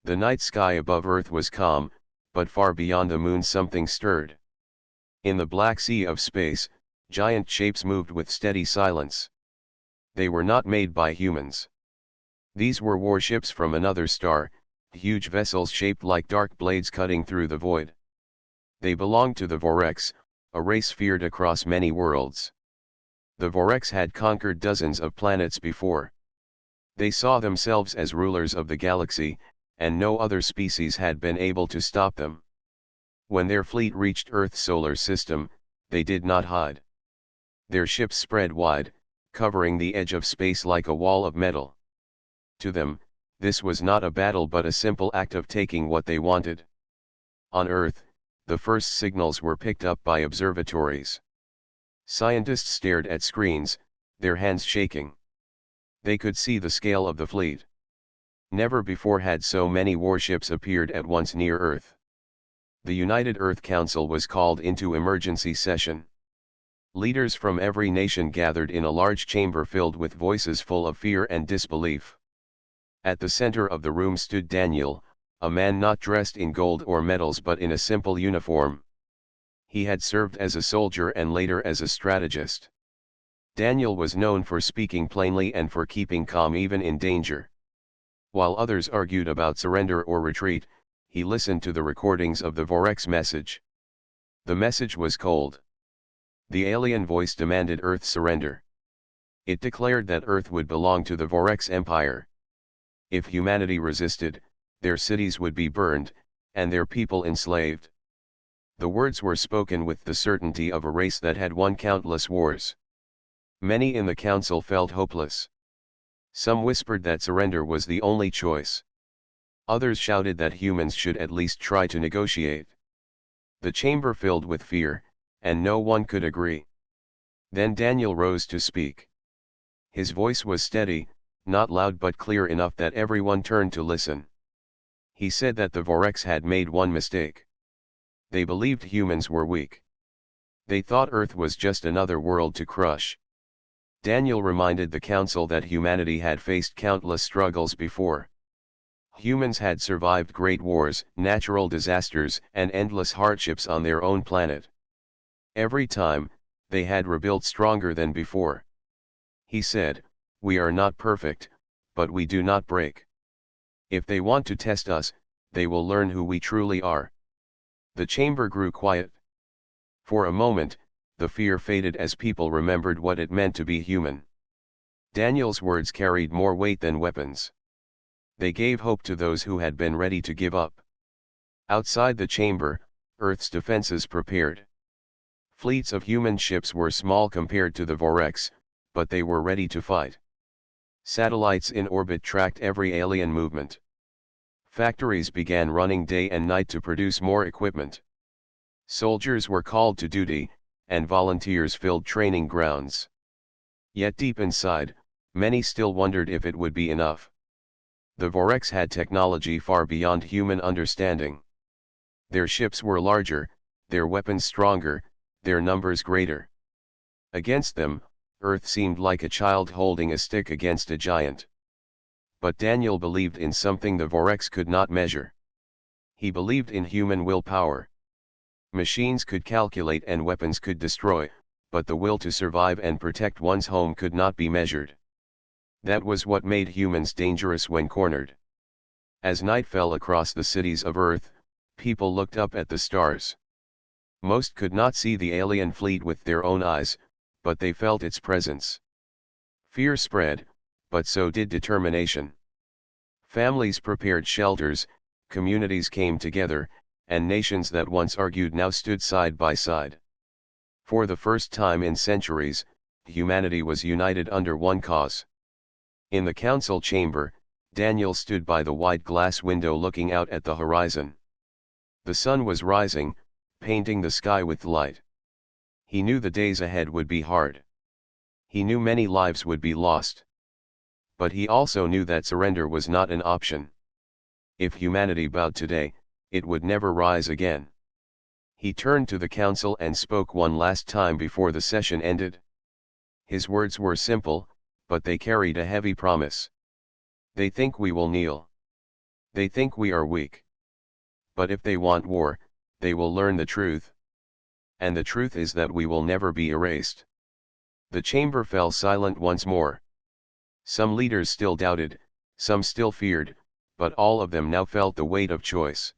The night sky above Earth was calm, but far beyond the moon something stirred. In the black sea of space, giant shapes moved with steady silence. They were not made by humans. These were warships from another star, huge vessels shaped like dark blades cutting through the void. They belonged to the Voreks, a race feared across many worlds. The Voreks had conquered dozens of planets before. They saw themselves as rulers of the galaxy, and no other species had been able to stop them. When their fleet reached Earth's solar system, they did not hide. Their ships spread wide, covering the edge of space like a wall of metal. To them, this was not a battle but a simple act of taking what they wanted. On Earth, the first signals were picked up by observatories. Scientists stared at screens, their hands shaking. They could see the scale of the fleet. Never before had so many warships appeared at once near Earth. The United Earth Council was called into emergency session. Leaders from every nation gathered in a large chamber filled with voices full of fear and disbelief. At the center of the room stood Daniel, a man not dressed in gold or medals but in a simple uniform. He had served as a soldier and later as a strategist. Daniel was known for speaking plainly and for keeping calm even in danger. While others argued about surrender or retreat, he listened to the recordings of the Voreks message. The message was cold. The alien voice demanded Earth's surrender. It declared that Earth would belong to the Voreks Empire. If humanity resisted, their cities would be burned, and their people enslaved. The words were spoken with the certainty of a race that had won countless wars. Many in the council felt hopeless. Some whispered that surrender was the only choice. Others shouted that humans should at least try to negotiate. The chamber filled with fear, and no one could agree. Then Daniel rose to speak. His voice was steady, not loud but clear enough that everyone turned to listen. He said that the Voreks had made one mistake. They believed humans were weak. They thought Earth was just another world to crush. Daniel reminded the council that humanity had faced countless struggles before. Humans had survived great wars, natural disasters, and endless hardships on their own planet. Every time, they had rebuilt stronger than before. He said, "We are not perfect, but we do not break. If they want to test us, they will learn who we truly are." The chamber grew quiet. For a moment, the fear faded as people remembered what it meant to be human. Daniel's words carried more weight than weapons. They gave hope to those who had been ready to give up. Outside the chamber, Earth's defenses prepared. Fleets of human ships were small compared to the Voreks, but they were ready to fight. Satellites in orbit tracked every alien movement. Factories began running day and night to produce more equipment. Soldiers were called to duty, and volunteers filled training grounds. Yet deep inside, many still wondered if it would be enough. The Voreks had technology far beyond human understanding. Their ships were larger, their weapons stronger, their numbers greater. Against them, Earth seemed like a child holding a stick against a giant. But Daniel believed in something the Voreks could not measure. He believed in human willpower. Machines could calculate and weapons could destroy, but the will to survive and protect one's home could not be measured. That was what made humans dangerous when cornered. As night fell across the cities of Earth, people looked up at the stars. Most could not see the alien fleet with their own eyes, but they felt its presence. Fear spread, but so did determination. Families prepared shelters, communities came together, and nations that once argued now stood side by side. For the first time in centuries, humanity was united under one cause. In the council chamber, Daniel stood by the wide glass window looking out at the horizon. The sun was rising, painting the sky with light. He knew the days ahead would be hard. He knew many lives would be lost. But he also knew that surrender was not an option. If humanity bowed today, it would never rise again. He turned to the council and spoke one last time before the session ended. His words were simple, but they carried a heavy promise. They think we will kneel. They think we are weak. But if they want war, they will learn the truth. And the truth is that we will never be erased. The chamber fell silent once more. Some leaders still doubted, some still feared, but all of them now felt the weight of choice.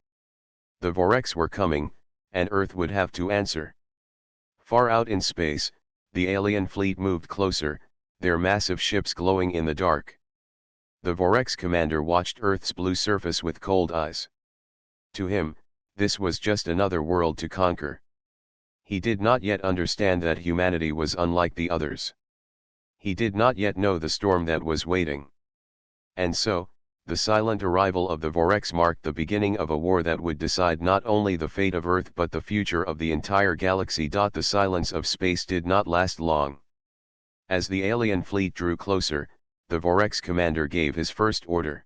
The Voreks were coming, and Earth would have to answer. Far out in space, the alien fleet moved closer, their massive ships glowing in the dark. The Voreks commander watched Earth's blue surface with cold eyes. To him, this was just another world to conquer. He did not yet understand that humanity was unlike the others. He did not yet know the storm that was waiting. And so, the silent arrival of the Voreks marked the beginning of a war that would decide not only the fate of Earth but the future of the entire galaxy. The silence of space did not last long. As the alien fleet drew closer, the Voreks commander gave his first order.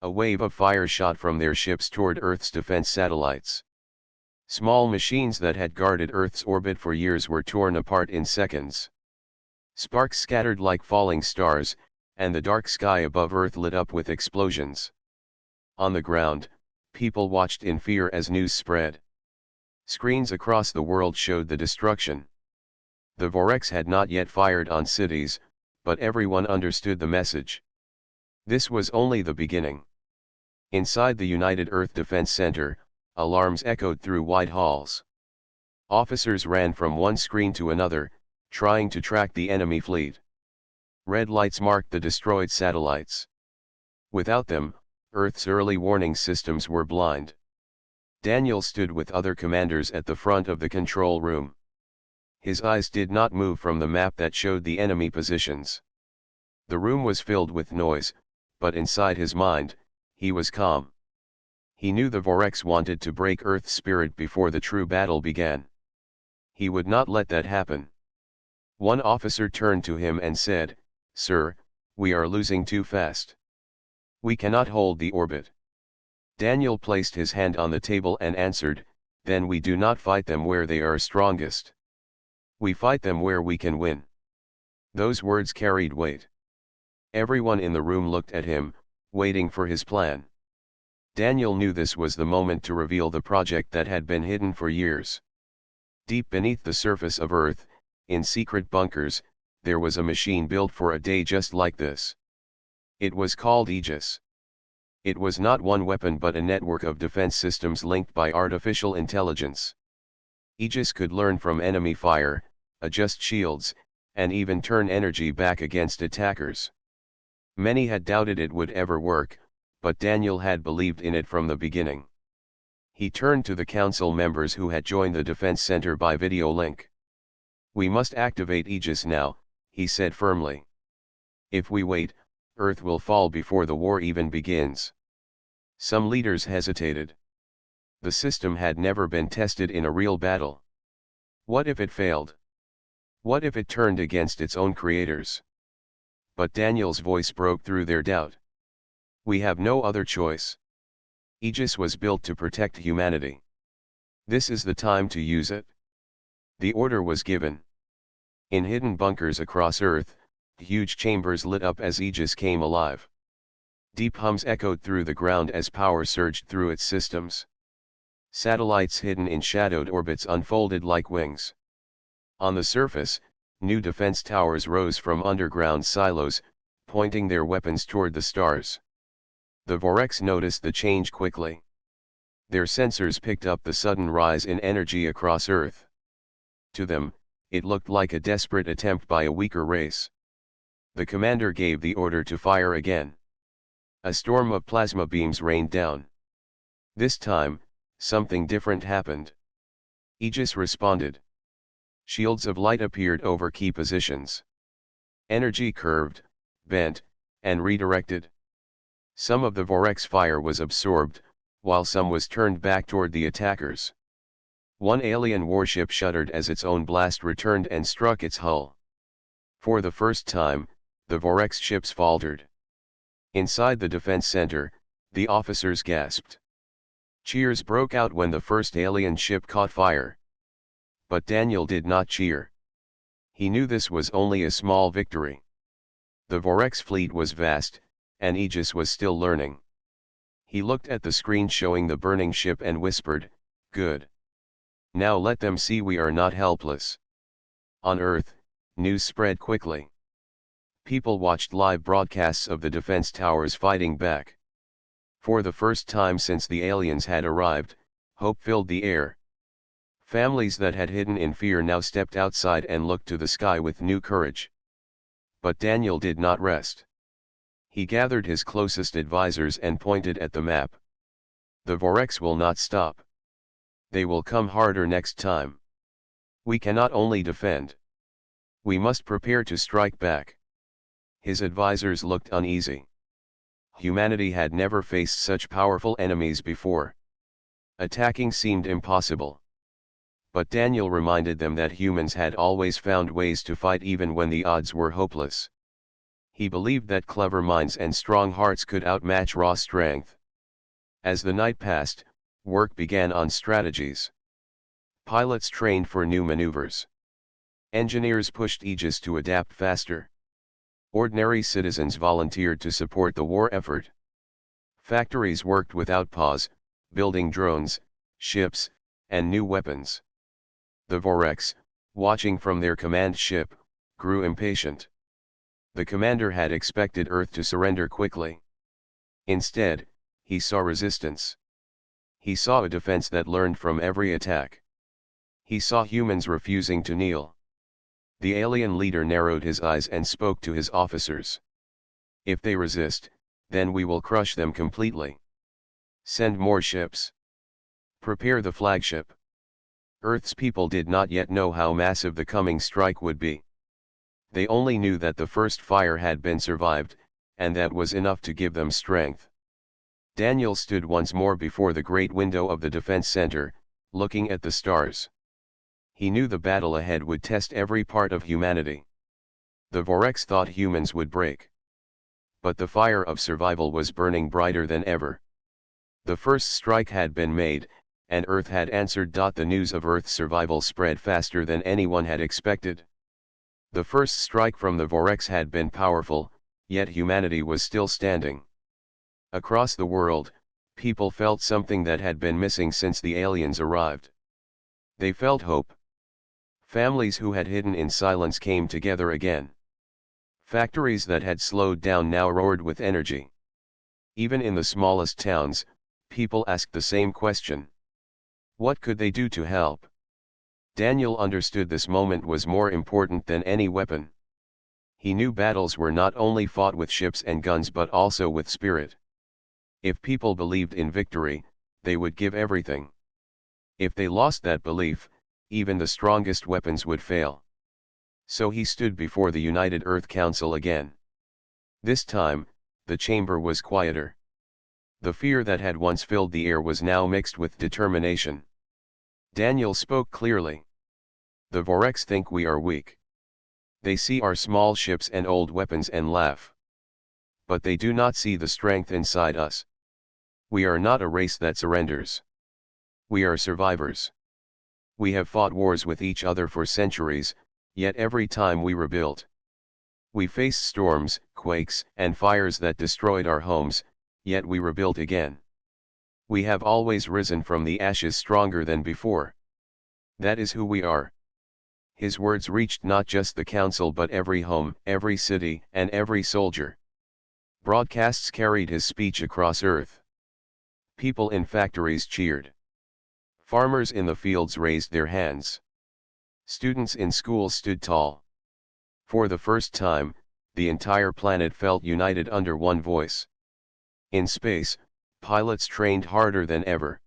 A wave of fire shot from their ships toward Earth's defense satellites. Small machines that had guarded Earth's orbit for years were torn apart in seconds. Sparks scattered like falling stars, and the dark sky above Earth lit up with explosions. On the ground, people watched in fear as news spread. Screens across the world showed the destruction. The Voreks had not yet fired on cities, but everyone understood the message. This was only the beginning. Inside the United Earth Defense Center, alarms echoed through wide halls. Officers ran from one screen to another, trying to track the enemy fleet. Red lights marked the destroyed satellites. Without them, Earth's early warning systems were blind. Daniel stood with other commanders at the front of the control room. His eyes did not move from the map that showed the enemy positions. The room was filled with noise, but inside his mind, he was calm. He knew the Voreks wanted to break Earth's spirit before the true battle began. He would not let that happen. One officer turned to him and said, "Sir, we are losing too fast. We cannot hold the orbit." Daniel placed his hand on the table and answered, "Then we do not fight them where they are strongest. We fight them where we can win." Those words carried weight. Everyone in the room looked at him, waiting for his plan. Daniel knew this was the moment to reveal the project that had been hidden for years. Deep beneath the surface of Earth, in secret bunkers, there was a machine built for a day just like this. It was called Aegis. It was not one weapon but a network of defense systems linked by artificial intelligence. Aegis could learn from enemy fire, adjust shields, and even turn energy back against attackers. Many had doubted it would ever work, but Daniel had believed in it from the beginning. He turned to the council members who had joined the defense center by video link. "We must activate Aegis now," he said firmly. "If we wait, Earth will fall before the war even begins." Some leaders hesitated. The system had never been tested in a real battle. What if it failed? What if it turned against its own creators? But Daniel's voice broke through their doubt. "We have no other choice. Aegis was built to protect humanity. This is the time to use it." The order was given. In hidden bunkers across Earth, huge chambers lit up as Aegis came alive. Deep hums echoed through the ground as power surged through its systems. Satellites hidden in shadowed orbits unfolded like wings. On the surface, new defense towers rose from underground silos, pointing their weapons toward the stars. The Voreks noticed the change quickly. Their sensors picked up the sudden rise in energy across Earth. To them, it looked like a desperate attempt by a weaker race. The commander gave the order to fire again. A storm of plasma beams rained down. This time, something different happened. Aegis responded. Shields of light appeared over key positions. Energy curved, bent, and redirected. Some of the Voreks fire was absorbed, while some was turned back toward the attackers. One alien warship shuddered as its own blast returned and struck its hull. For the first time, the Voreks ships faltered. Inside the defense center, the officers gasped. Cheers broke out when the first alien ship caught fire. But Daniel did not cheer. He knew this was only a small victory. The Voreks fleet was vast, and Aegis was still learning. He looked at the screen showing the burning ship and whispered, "Good. Now let them see we are not helpless." On Earth, news spread quickly. People watched live broadcasts of the defense towers fighting back. For the first time since the aliens had arrived, hope filled the air. Families that had hidden in fear now stepped outside and looked to the sky with new courage. But Daniel did not rest. He gathered his closest advisors and pointed at the map. "The Voreks will not stop. They will come harder next time. We cannot only defend. We must prepare to strike back." His advisors looked uneasy. Humanity had never faced such powerful enemies before. Attacking seemed impossible. But Daniel reminded them that humans had always found ways to fight even when the odds were hopeless. He believed that clever minds and strong hearts could outmatch raw strength. As the night passed, work began on strategies. Pilots trained for new maneuvers. Engineers pushed Aegis to adapt faster. Ordinary citizens volunteered to support the war effort. Factories worked without pause, building drones, ships, and new weapons. The Voreks, watching from their command ship, grew impatient. The commander had expected Earth to surrender quickly. Instead, he saw resistance. He saw a defense that learned from every attack. He saw humans refusing to kneel. The alien leader narrowed his eyes and spoke to his officers. "If they resist, then we will crush them completely. Send more ships. Prepare the flagship." Earth's people did not yet know how massive the coming strike would be. They only knew that the first fire had been survived, and that was enough to give them strength. Daniel stood once more before the great window of the defense center, looking at the stars. He knew the battle ahead would test every part of humanity. The Voreks thought humans would break. But the fire of survival was burning brighter than ever. The first strike had been made, and Earth had answered. The news of Earth's survival spread faster than anyone had expected. The first strike from the Voreks had been powerful, yet humanity was still standing. Across the world, people felt something that had been missing since the aliens arrived. They felt hope. Families who had hidden in silence came together again. Factories that had slowed down now roared with energy. Even in the smallest towns, people asked the same question. What could they do to help? Daniel understood this moment was more important than any weapon. He knew battles were not only fought with ships and guns but also with spirit. If people believed in victory, they would give everything. If they lost that belief, even the strongest weapons would fail. So he stood before the United Earth Council again. This time, the chamber was quieter. The fear that had once filled the air was now mixed with determination. Daniel spoke clearly. "The Voreks think we are weak. They see our small ships and old weapons and laugh. But they do not see the strength inside us. We are not a race that surrenders. We are survivors. We have fought wars with each other for centuries, yet every time we rebuilt. We faced storms, quakes, and fires that destroyed our homes, yet we rebuilt again. We have always risen from the ashes stronger than before. That is who we are." His words reached not just the council but every home, every city, and every soldier. Broadcasts carried his speech across Earth. People in factories cheered. Farmers in the fields raised their hands. Students in schools stood tall. For the first time, the entire planet felt united under one voice. In space, pilots trained harder than ever.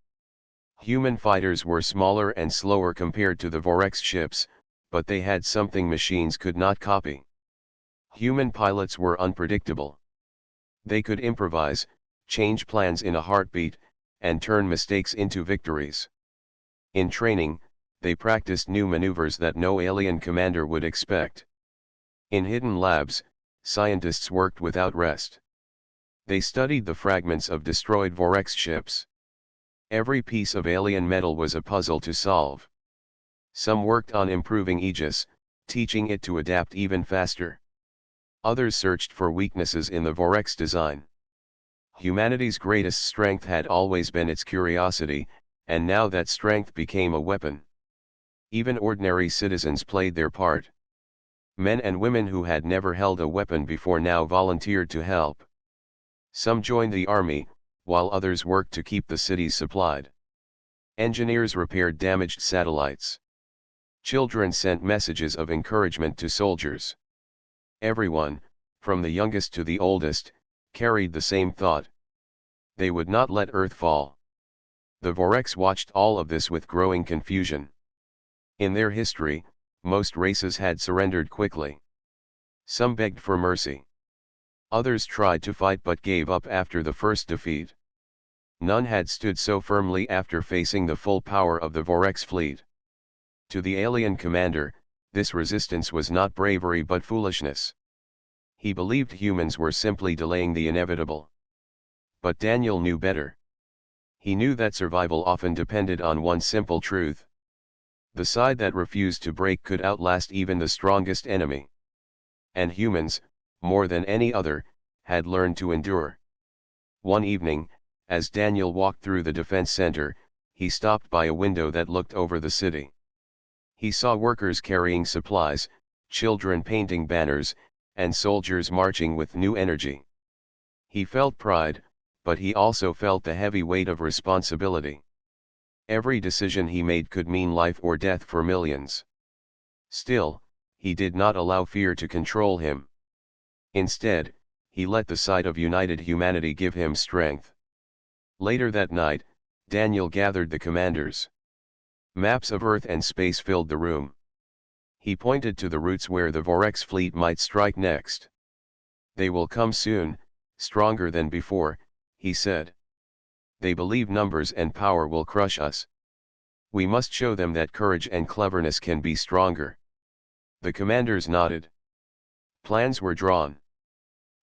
Human fighters were smaller and slower compared to the Voreks ships, but they had something machines could not copy. Human pilots were unpredictable. They could improvise, change plans in a heartbeat, and turn mistakes into victories. In training, they practiced new maneuvers that no alien commander would expect. In hidden labs, scientists worked without rest. They studied the fragments of destroyed Voreks ships. Every piece of alien metal was a puzzle to solve. Some worked on improving Aegis, teaching it to adapt even faster. Others searched for weaknesses in the Voreks design. Humanity's greatest strength had always been its curiosity, and now that strength became a weapon. Even ordinary citizens played their part. Men and women who had never held a weapon before now volunteered to help. Some joined the army, while others worked to keep the cities supplied. Engineers repaired damaged satellites. Children sent messages of encouragement to soldiers. Everyone, from the youngest to the oldest, carried the same thought. They would not let Earth fall. The Voreks watched all of this with growing confusion. In their history, most races had surrendered quickly. Some begged for mercy. Others tried to fight but gave up after the first defeat. None had stood so firmly after facing the full power of the Voreks fleet. To the alien commander, this resistance was not bravery but foolishness. He believed humans were simply delaying the inevitable. But Daniel knew better. He knew that survival often depended on one simple truth. The side that refused to break could outlast even the strongest enemy. And humans, more than any other, had learned to endure. One evening, as Daniel walked through the defense center, he stopped by a window that looked over the city. He saw workers carrying supplies, children painting banners, and soldiers marching with new energy. He felt pride, but he also felt the heavy weight of responsibility. Every decision he made could mean life or death for millions. Still, he did not allow fear to control him. Instead, he let the sight of united humanity give him strength. Later that night, Daniel gathered the commanders. Maps of Earth and space filled the room. He pointed to the routes where the Voreks fleet might strike next. They will come soon, stronger than before, he said. They believe numbers and power will crush us. We must show them that courage and cleverness can be stronger. The commanders nodded. Plans were drawn.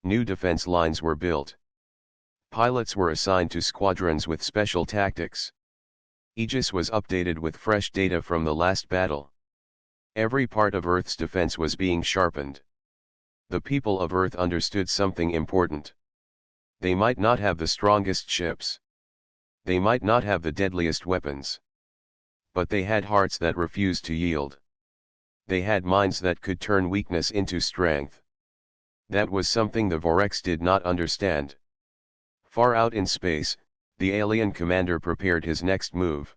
New defense lines were built. Pilots were assigned to squadrons with special tactics. Aegis was updated with fresh data from the last battle. Every part of Earth's defense was being sharpened. The people of Earth understood something important. They might not have the strongest ships. They might not have the deadliest weapons. But they had hearts that refused to yield. They had minds that could turn weakness into strength. That was something the Voreks did not understand. Far out in space, the alien commander prepared his next move.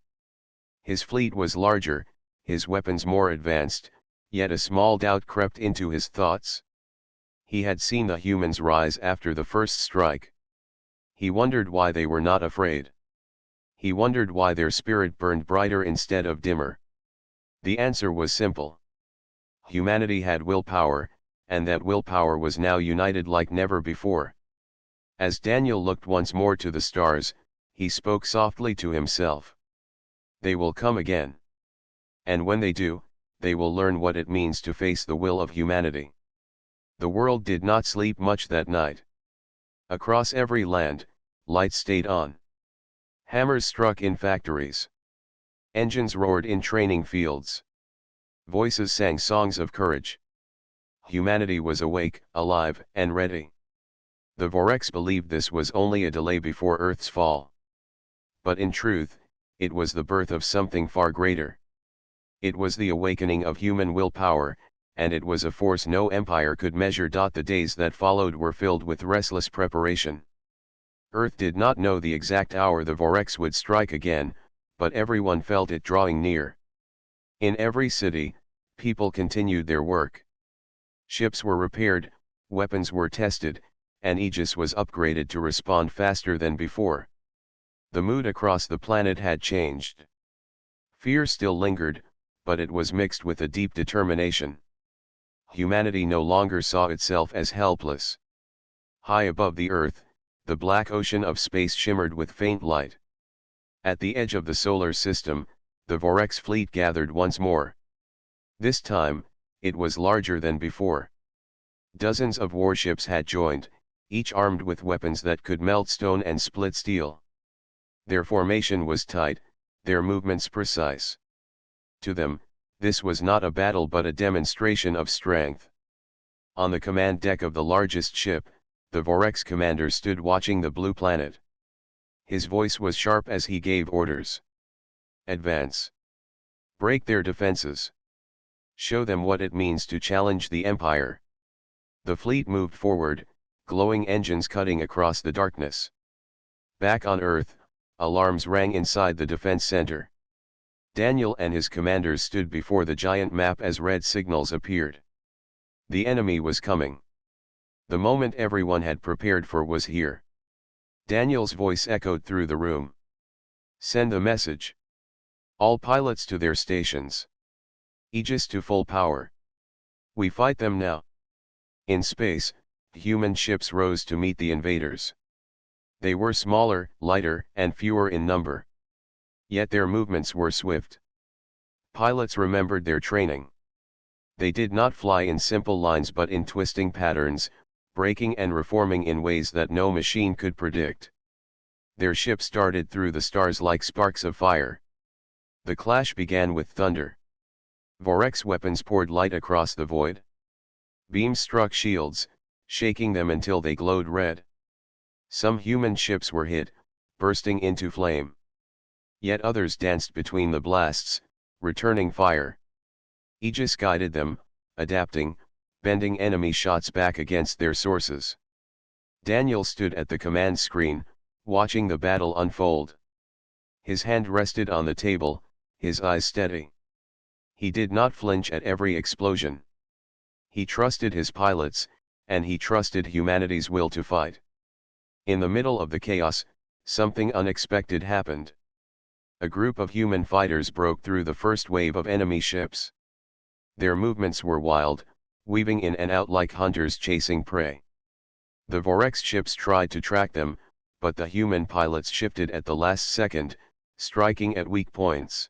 His fleet was larger, his weapons more advanced, yet a small doubt crept into his thoughts. He had seen the humans rise after the first strike. He wondered why they were not afraid. He wondered why their spirit burned brighter instead of dimmer. The answer was simple. Humanity had willpower, and that willpower was now united like never before. As Daniel looked once more to the stars, he spoke softly to himself. They will come again. And when they do, they will learn what it means to face the will of humanity. The world did not sleep much that night. Across every land, lights stayed on. Hammers struck in factories. Engines roared in training fields. Voices sang songs of courage. Humanity was awake, alive, and ready. The Voreks believed this was only a delay before Earth's fall. But in truth, it was the birth of something far greater. It was the awakening of human willpower, and it was a force no empire could measure. The days that followed were filled with restless preparation. Earth did not know the exact hour the Voreks would strike again, but everyone felt it drawing near. In every city, people continued their work. Ships were repaired, weapons were tested, and Aegis was upgraded to respond faster than before. The mood across the planet had changed. Fear still lingered, but it was mixed with a deep determination. Humanity no longer saw itself as helpless. High above the Earth, the black ocean of space shimmered with faint light. At the edge of the solar system, the Voreks fleet gathered once more. This time, it was larger than before. Dozens of warships had joined, each armed with weapons that could melt stone and split steel. Their formation was tight, their movements precise. To them, this was not a battle but a demonstration of strength. On the command deck of the largest ship, The Vorex commander stood watching the blue planet. His voice was sharp as he gave orders. Advance. Break their defenses. Show them what it means to challenge the Empire. The fleet moved forward, glowing engines cutting across the darkness. Back on Earth, alarms rang inside the defense center. Daniel and his commanders stood before the giant map as red signals appeared. The enemy was coming. The moment everyone had prepared for was here. Daniel's voice echoed through the room. Send the message. All pilots to their stations. Aegis to full power. We fight them now. In space, human ships rose to meet the invaders. They were smaller, lighter, and fewer in number. Yet their movements were swift. Pilots remembered their training. They did not fly in simple lines but in twisting patterns, breaking and reforming in ways that no machine could predict. Their ships darted through the stars like sparks of fire. The clash began with thunder. Vorex weapons poured light across the void. Beams struck shields, shaking them until they glowed red. Some human ships were hit, bursting into flame. Yet others danced between the blasts, returning fire. Aegis guided them, adapting, bending enemy shots back against their sources. Daniel stood at the command screen, watching the battle unfold. His hand rested on the table, his eyes steady. He did not flinch at every explosion. He trusted his pilots, and he trusted humanity's will to fight. In the middle of the chaos, something unexpected happened. A group of human fighters broke through the first wave of enemy ships. Their movements were wild, weaving in and out like hunters chasing prey. The Vorex ships tried to track them, but the human pilots shifted at the last second, striking at weak points.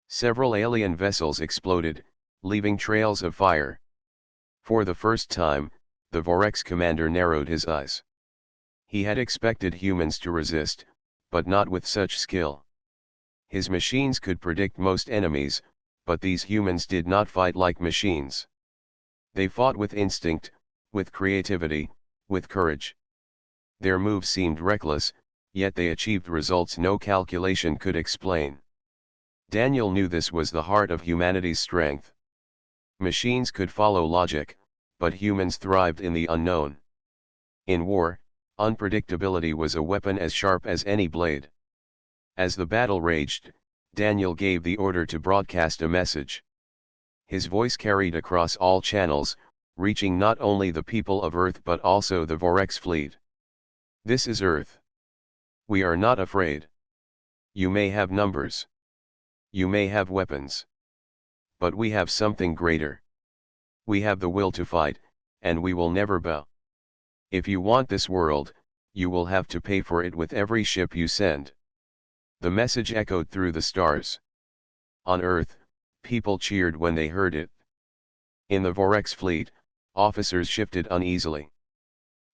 Several alien vessels exploded, leaving trails of fire. For the first time, the Vorex commander narrowed his eyes. He had expected humans to resist, but not with such skill. His machines could predict most enemies, but these humans did not fight like machines. They fought with instinct, with creativity, with courage. Their moves seemed reckless, yet they achieved results no calculation could explain. Daniel knew this was the heart of humanity's strength. Machines could follow logic, but humans thrived in the unknown. In war, unpredictability was a weapon as sharp as any blade. As the battle raged, Daniel gave the order to broadcast a message. His voice carried across all channels, reaching not only the people of Earth but also the Vorex fleet. This is Earth. We are not afraid. You may have numbers. You may have weapons. But we have something greater. We have the will to fight, and we will never bow. If you want this world, you will have to pay for it with every ship you send. The message echoed through the stars. On Earth, people cheered when they heard it. In the Vorex fleet, officers shifted uneasily.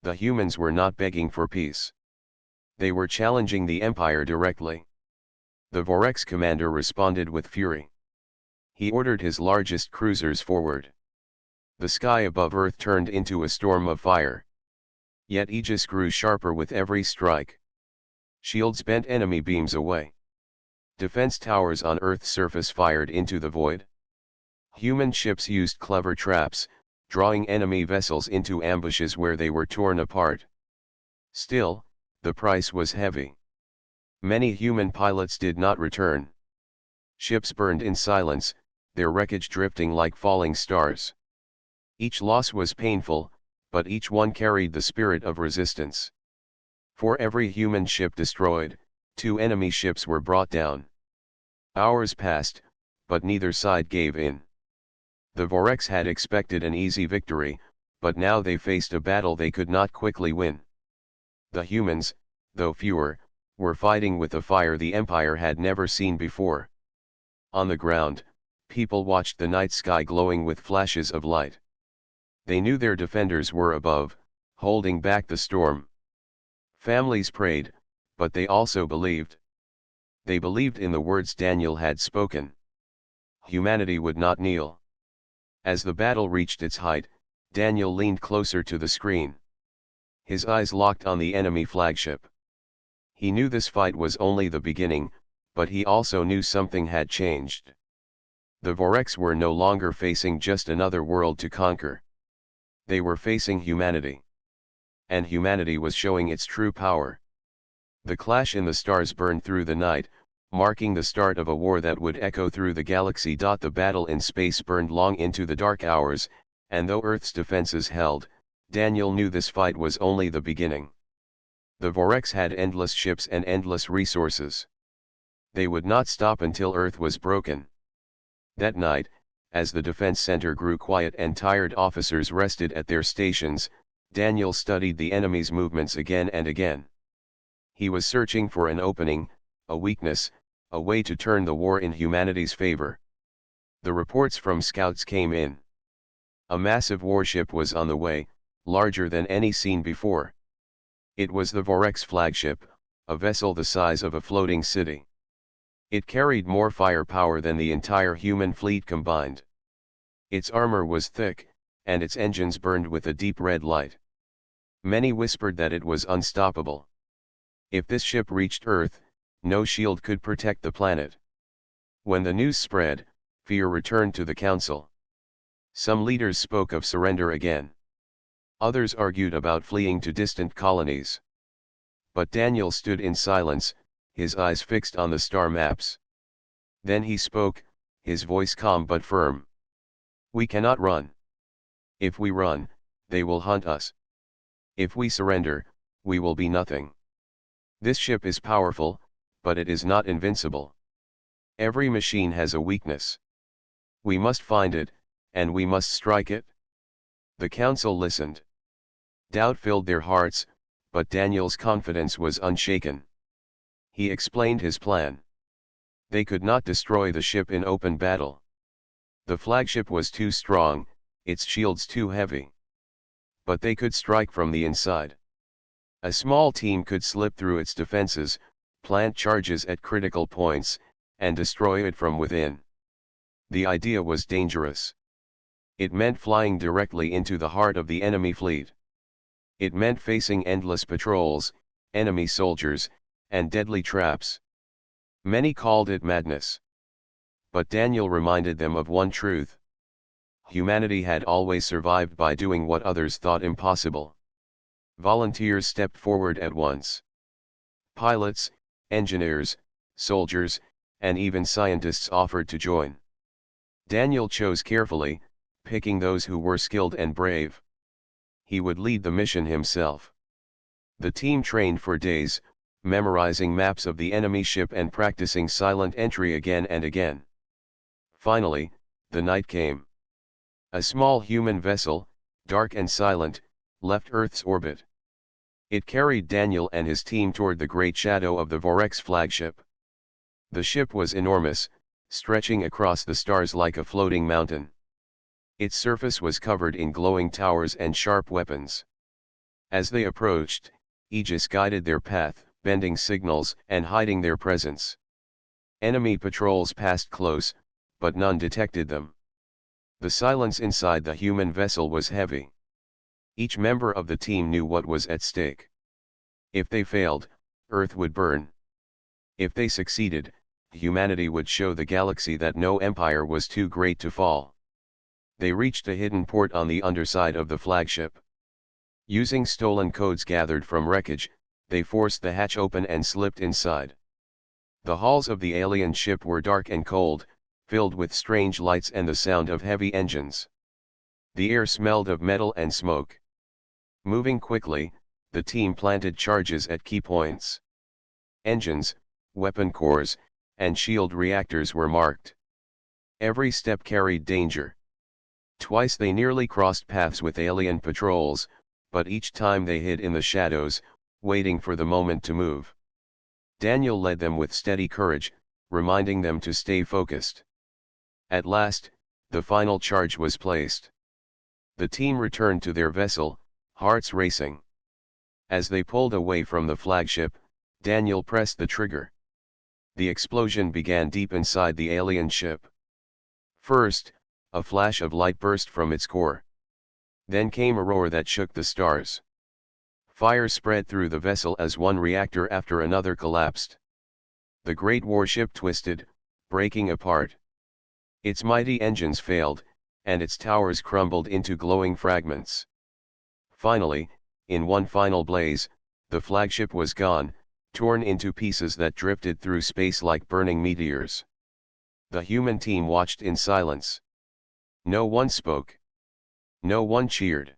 The humans were not begging for peace. They were challenging the Empire directly. The Vorex commander responded with fury. He ordered his largest cruisers forward. The sky above Earth turned into a storm of fire. Yet Aegis grew sharper with every strike. Shields bent enemy beams away. Defense towers on Earth's surface fired into the void. Human ships used clever traps, drawing enemy vessels into ambushes where they were torn apart. Still, the price was heavy. Many human pilots did not return. Ships burned in silence, their wreckage drifting like falling stars. Each loss was painful, but each one carried the spirit of resistance. For every human ship destroyed, 2 enemy ships were brought down. Hours passed, but neither side gave in. The Vorex had expected an easy victory, but now they faced a battle they could not quickly win. The humans, though fewer, were fighting with a fire the Empire had never seen before. On the ground, people watched the night sky glowing with flashes of light. They knew their defenders were above, holding back the storm. Families prayed, but they also believed. They believed in the words Daniel had spoken. Humanity would not kneel. As the battle reached its height, Daniel leaned closer to the screen. His eyes locked on the enemy flagship. He knew this fight was only the beginning, but he also knew something had changed. The Voreks were no longer facing just another world to conquer. They were facing humanity. And humanity was showing its true power. The clash in the stars burned through the night, marking the start of a war that would echo through the galaxy. The battle in space burned long into the dark hours, and though Earth's defenses held, Daniel knew this fight was only the beginning. The Voreks had endless ships and endless resources. They would not stop until Earth was broken. That night, as the defense center grew quiet and tired officers rested at their stations, Daniel studied the enemy's movements again and again. He was searching for an opening, a weakness, a way to turn the war in humanity's favor. The reports from scouts came in. A massive warship was on the way, larger than any seen before. It was the Voreks flagship, a vessel the size of a floating city. It carried more firepower than the entire human fleet combined. Its armor was thick, and its engines burned with a deep red light. Many whispered that it was unstoppable. If this ship reached Earth, no shield could protect the planet. When the news spread, fear returned to the council. Some leaders spoke of surrender again. Others argued about fleeing to distant colonies. But Daniel stood in silence, his eyes fixed on the star maps. Then he spoke, his voice calm but firm. We cannot run. If we run, they will hunt us. If we surrender, we will be nothing. This ship is powerful, but it is not invincible. Every machine has a weakness. We must find it, and we must strike it. The council listened. Doubt filled their hearts, but Daniel's confidence was unshaken. He explained his plan. They could not destroy the ship in open battle. The flagship was too strong, its shields too heavy. But they could strike from the inside. A small team could slip through its defenses, plant charges at critical points, and destroy it from within. The idea was dangerous. It meant flying directly into the heart of the enemy fleet. It meant facing endless patrols, enemy soldiers, and deadly traps. Many called it madness. But Daniel reminded them of one truth. Humanity had always survived by doing what others thought impossible. Volunteers stepped forward at once. Pilots, engineers, soldiers, and even scientists offered to join. Daniel chose carefully, picking those who were skilled and brave. He would lead the mission himself. The team trained for days, memorizing maps of the enemy ship and practicing silent entry again and again. Finally, the night came. A small human vessel, dark and silent, left Earth's orbit. It carried Daniel and his team toward the great shadow of the Voreks flagship. The ship was enormous, stretching across the stars like a floating mountain. Its surface was covered in glowing towers and sharp weapons. As they approached, Aegis guided their path, bending signals and hiding their presence. Enemy patrols passed close, but none detected them. The silence inside the human vessel was heavy. Each member of the team knew what was at stake. If they failed, Earth would burn. If they succeeded, humanity would show the galaxy that no empire was too great to fall. They reached a hidden port on the underside of the flagship. Using stolen codes gathered from wreckage, they forced the hatch open and slipped inside. The halls of the alien ship were dark and cold, filled with strange lights and the sound of heavy engines. The air smelled of metal and smoke. Moving quickly, the team planted charges at key points. Engines, weapon cores, and shield reactors were marked. Every step carried danger. Twice they nearly crossed paths with alien patrols, but each time they hid in the shadows, waiting for the moment to move. Daniel led them with steady courage, reminding them to stay focused. At last, the final charge was placed. The team returned to their vessel, hearts racing. As they pulled away from the flagship, Daniel pressed the trigger. The explosion began deep inside the alien ship. First, a flash of light burst from its core. Then came a roar that shook the stars. Fire spread through the vessel as one reactor after another collapsed. The great warship twisted, breaking apart. Its mighty engines failed, and its towers crumbled into glowing fragments. Finally, in one final blaze, the flagship was gone, torn into pieces that drifted through space like burning meteors. The human team watched in silence. No one spoke. No one cheered.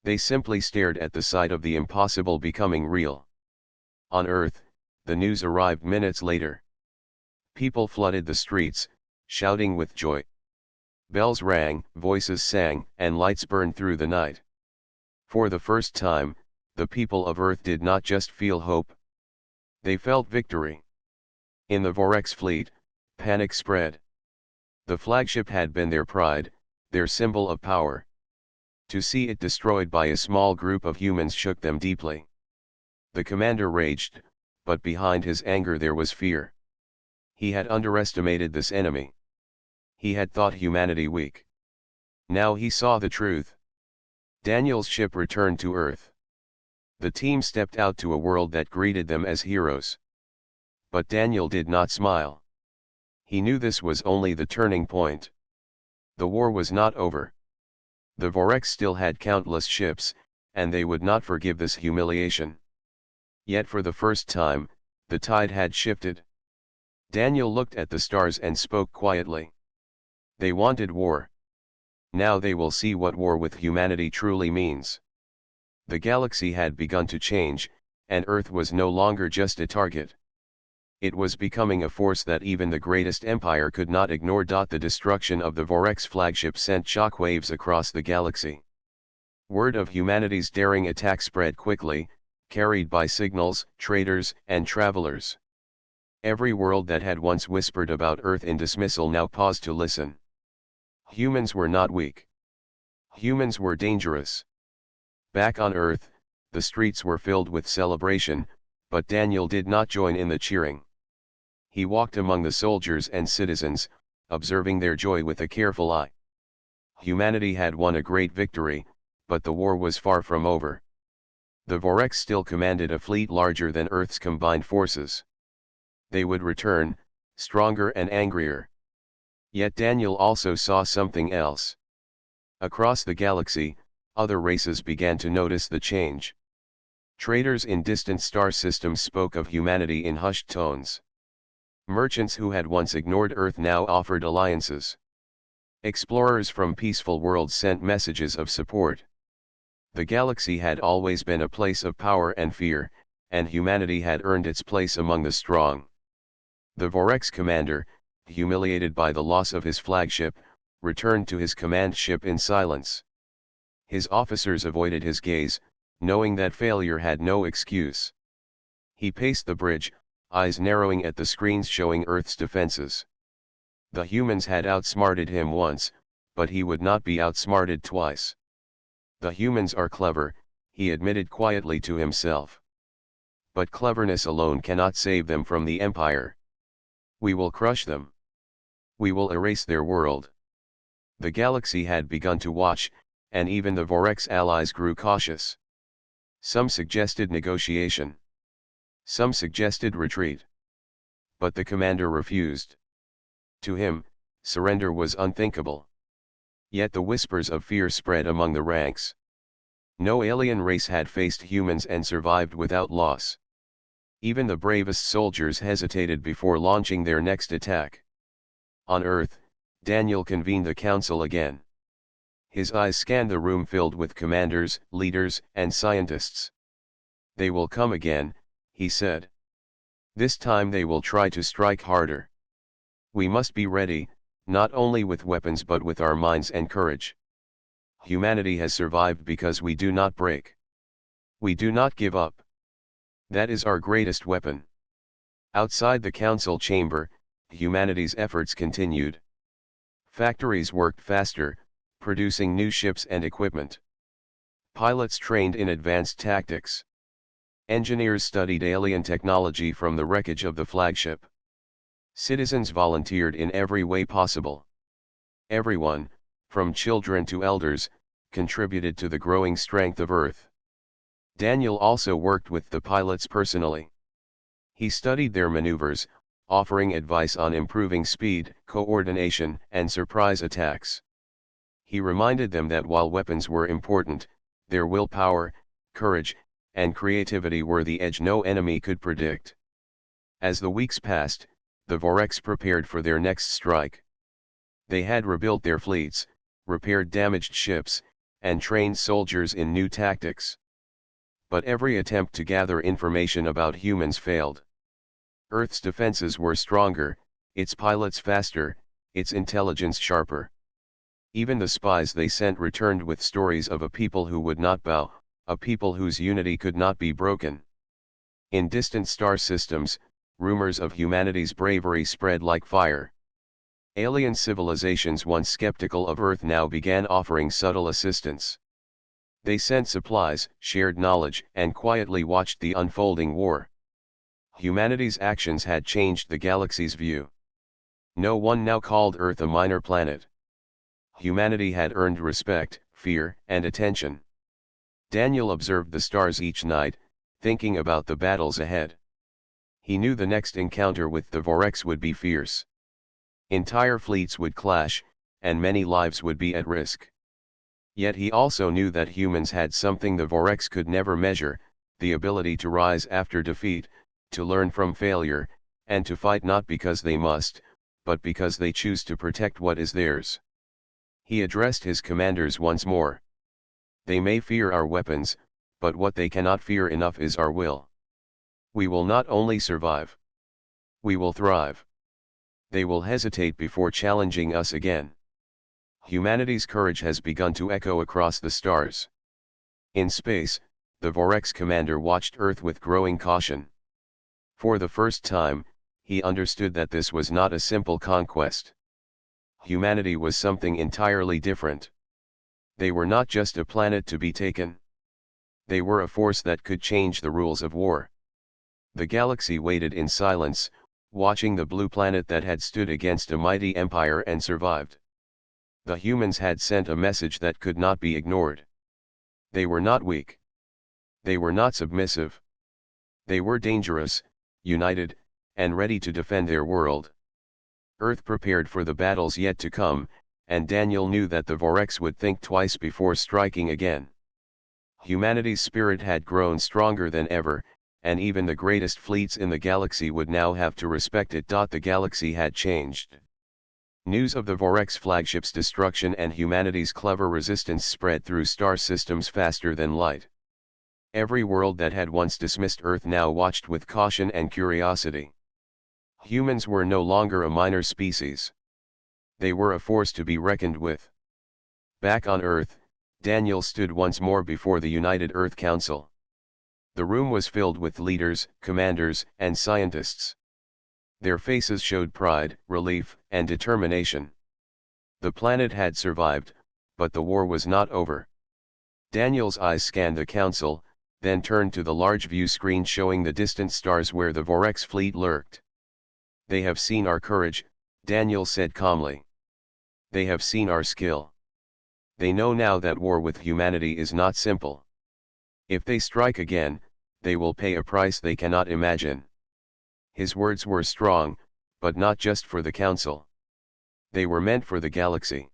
They simply stared at the sight of the impossible becoming real. On Earth, the news arrived minutes later. People flooded the streets, shouting with joy. Bells rang, voices sang, and lights burned through the night. For the first time, the people of Earth did not just feel hope. They felt victory. In the Vorx fleet, panic spread. The flagship had been their pride, their symbol of power. To see it destroyed by a small group of humans shook them deeply. The commander raged, but behind his anger there was fear. He had underestimated this enemy. He had thought humanity weak. Now he saw the truth. Daniel's ship returned to Earth. The team stepped out to a world that greeted them as heroes. But Daniel did not smile. He knew this was only the turning point. The war was not over. The Vorx still had countless ships, and they would not forgive this humiliation. Yet for the first time, the tide had shifted. Daniel looked at the stars and spoke quietly. They wanted war. Now they will see what war with humanity truly means. The galaxy had begun to change, and Earth was no longer just a target. It was becoming a force that even the greatest empire could not ignore. The destruction of the Vorx flagship sent shockwaves across the galaxy. Word of humanity's daring attack spread quickly, carried by signals, traders, and travelers. Every world that had once whispered about Earth in dismissal now paused to listen. Humans were not weak. Humans were dangerous. Back on Earth, the streets were filled with celebration, but Daniel did not join in the cheering. He walked among the soldiers and citizens, observing their joy with a careful eye. Humanity had won a great victory, but the war was far from over. The Vorx still commanded a fleet larger than Earth's combined forces. They would return, stronger and angrier. Yet Daniel also saw something else. Across the galaxy, other races began to notice the change. Traders in distant star systems spoke of humanity in hushed tones. Merchants who had once ignored Earth now offered alliances. Explorers from peaceful worlds sent messages of support. The galaxy had always been a place of power and fear, and humanity had earned its place among the strong. The Vorx commander, humiliated by the loss of his flagship, returned to his command ship in silence. His officers avoided his gaze, knowing that failure had no excuse. He paced the bridge, eyes narrowing at the screens showing Earth's defenses. The humans had outsmarted him once, but he would not be outsmarted twice. The humans are clever, he admitted quietly to himself. But cleverness alone cannot save them from the Empire. We will crush them. We will erase their world. The galaxy had begun to watch, and even the Vorx allies grew cautious. Some suggested negotiation. Some suggested retreat. But the commander refused. To him, surrender was unthinkable. Yet the whispers of fear spread among the ranks. No alien race had faced humans and survived without loss. Even the bravest soldiers hesitated before launching their next attack. On Earth, Daniel convened the council again. His eyes scanned the room filled with commanders, leaders, and scientists. They will come again, he said. This time they will try to strike harder. We must be ready, not only with weapons but with our minds and courage. Humanity has survived because we do not break. We do not give up. That is our greatest weapon. Outside the council chamber, humanity's efforts continued. Factories worked faster, producing new ships and equipment. Pilots trained in advanced tactics. Engineers studied alien technology from the wreckage of the flagship. Citizens volunteered in every way possible. Everyone, from children to elders, contributed to the growing strength of Earth. Daniel also worked with the pilots personally. He studied their maneuvers, offering advice on improving speed, coordination, and surprise attacks. He reminded them that while weapons were important, their willpower, courage, and creativity were the edge no enemy could predict. As the weeks passed, the Voreks prepared for their next strike. They had rebuilt their fleets, repaired damaged ships, and trained soldiers in new tactics. But every attempt to gather information about humans failed. Earth's defenses were stronger, its pilots faster, its intelligence sharper. Even the spies they sent returned with stories of a people who would not bow, a people whose unity could not be broken. In distant star systems, rumors of humanity's bravery spread like fire. Alien civilizations once skeptical of Earth now began offering subtle assistance. They sent supplies, shared knowledge, and quietly watched the unfolding war. Humanity's actions had changed the galaxy's view. No one now called Earth a minor planet. Humanity had earned respect, fear, and attention. Daniel observed the stars each night, thinking about the battles ahead. He knew the next encounter with the Voreks would be fierce. Entire fleets would clash, and many lives would be at risk. Yet he also knew that humans had something the Voreks could never measure, the ability to rise after defeat, to learn from failure, and to fight not because they must, but because they choose to protect what is theirs. He addressed his commanders once more. They may fear our weapons, but what they cannot fear enough is our will. We will not only survive. We will thrive. They will hesitate before challenging us again. Humanity's courage has begun to echo across the stars. In space, the Voreks commander watched Earth with growing caution. For the first time, he understood that this was not a simple conquest. Humanity was something entirely different. They were not just a planet to be taken. They were a force that could change the rules of war. The galaxy waited in silence, watching the blue planet that had stood against a mighty empire and survived. The humans had sent a message that could not be ignored. They were not weak. They were not submissive. They were dangerous, united, and ready to defend their world. Earth prepared for the battles yet to come, and Daniel knew that the Voreks would think twice before striking again. Humanity's spirit had grown stronger than ever, and even the greatest fleets in the galaxy would now have to respect it. The galaxy had changed. News of the Voreks flagship's destruction and humanity's clever resistance spread through star systems faster than light. Every world that had once dismissed Earth now watched with caution and curiosity. Humans were no longer a minor species. They were a force to be reckoned with. Back on Earth, Daniel stood once more before the United Earth Council. The room was filled with leaders, commanders, and scientists. Their faces showed pride, relief, and determination. The planet had survived, but the war was not over. Daniel's eyes scanned the council, then turned to the large view screen showing the distant stars where the Voreks fleet lurked. They have seen our courage, Daniel said calmly. They have seen our skill. They know now that war with humanity is not simple. If they strike again, they will pay a price they cannot imagine. His words were strong, but not just for the council. They were meant for the galaxy.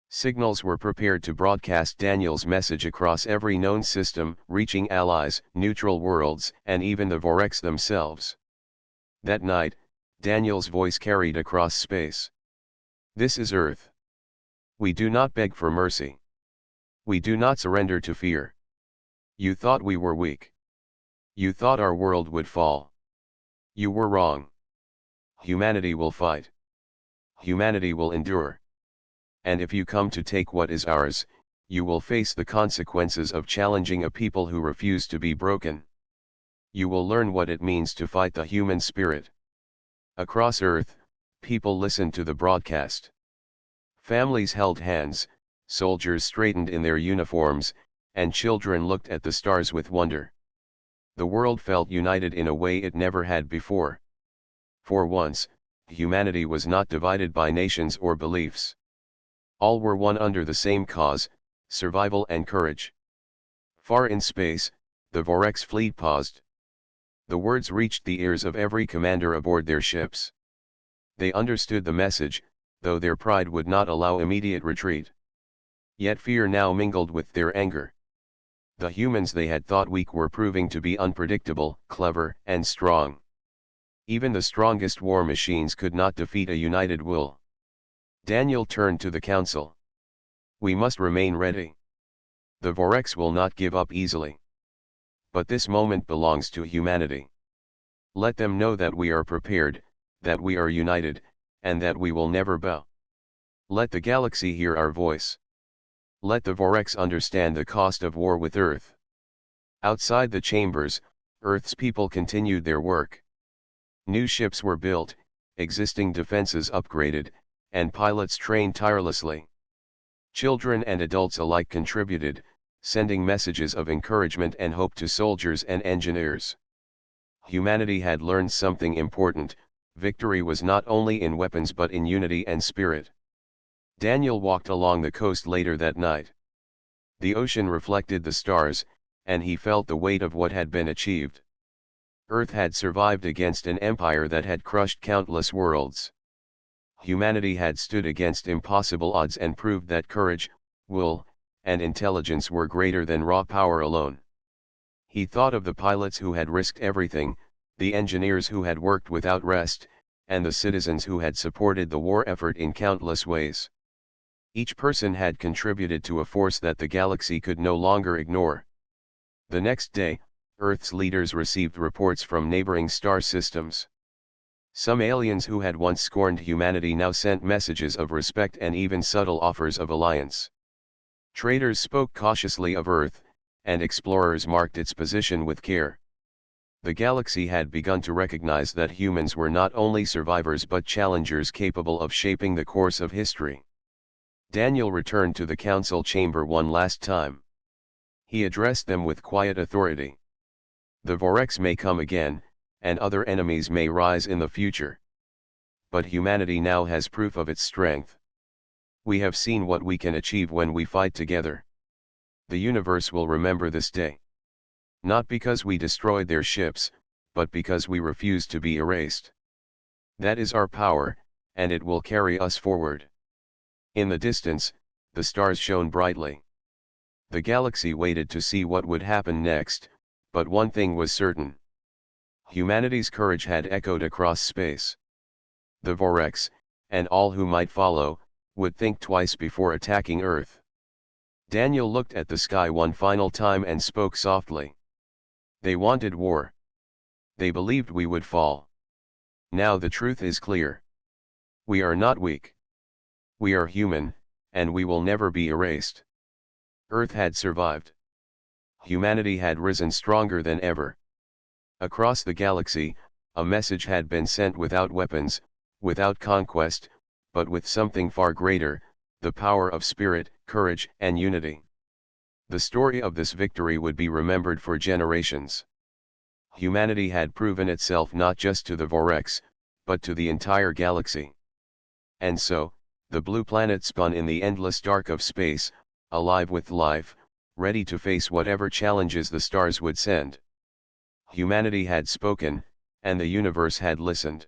Signals were prepared to broadcast Daniel's message across every known system, reaching allies, neutral worlds, and even the Voreks themselves. That night, Daniel's voice carried across space. This is Earth. We do not beg for mercy. We do not surrender to fear. You thought we were weak. You thought our world would fall. You were wrong. Humanity will fight. Humanity will endure. And if you come to take what is ours, you will face the consequences of challenging a people who refuse to be broken. You will learn what it means to fight the human spirit. Across Earth, people listened to the broadcast. Families held hands, soldiers straightened in their uniforms, and children looked at the stars with wonder. The world felt united in a way it never had before. For once, humanity was not divided by nations or beliefs. All were one under the same cause, survival and courage. Far in space, The Voreks fleet paused. The words reached the ears of every commander aboard their ships. They understood the message, though their pride would not allow immediate retreat. Yet fear now mingled with their anger. The humans they had thought weak were proving to be unpredictable, clever, and strong. Even the strongest war machines could not defeat a united will. Daniel turned to the council. We must remain ready. The Voreks will not give up easily. But this moment belongs to humanity. Let them know that we are prepared, that we are united, and that we will never bow. Let the galaxy hear our voice. Let the Voreks understand the cost of war with Earth. Outside the chambers, Earth's people continued their work. New ships were built, existing defenses upgraded, and pilots trained tirelessly. Children and adults alike contributed, sending messages of encouragement and hope to soldiers and engineers. Humanity had learned something important: victory was not only in weapons but in unity and spirit. Daniel walked along the coast later that night. The ocean reflected the stars, and he felt the weight of what had been achieved. Earth had survived against an empire that had crushed countless worlds. Humanity had stood against impossible odds and proved that courage, will, and intelligence were greater than raw power alone. He thought of the pilots who had risked everything, the engineers who had worked without rest, and the citizens who had supported the war effort in countless ways. Each person had contributed to a force that the galaxy could no longer ignore. The next day, Earth's leaders received reports from neighboring star systems. Some aliens who had once scorned humanity now sent messages of respect and even subtle offers of alliance. Traders spoke cautiously of Earth, and explorers marked its position with care. The galaxy had begun to recognize that humans were not only survivors but challengers capable of shaping the course of history. Daniel returned to the council chamber one last time. He addressed them with quiet authority. The Voreks may come again, and other enemies may rise in the future. But humanity now has proof of its strength. We have seen what we can achieve when we fight together. The universe will remember this day. Not because we destroyed their ships, but because we refused to be erased. That is our power, and it will carry us forward. In the distance, the stars shone brightly. The galaxy waited to see what would happen next, but one thing was certain. Humanity's courage had echoed across space. The Voreks, and all who might follow, would think twice before attacking Earth. Daniel looked at the sky one final time and spoke softly. They wanted war. They believed we would fall. Now the truth is clear. We are not weak. We are human, and we will never be erased. Earth had survived. Humanity had risen stronger than ever. Across the galaxy, a message had been sent without weapons, without conquest, but with something far greater: the power of spirit, courage, and unity. The story of this victory would be remembered for generations. Humanity had proven itself not just to the Voreks, but to the entire galaxy. And so, the blue planet spun in the endless dark of space, alive with life, ready to face whatever challenges the stars would send. Humanity had spoken, and the universe had listened.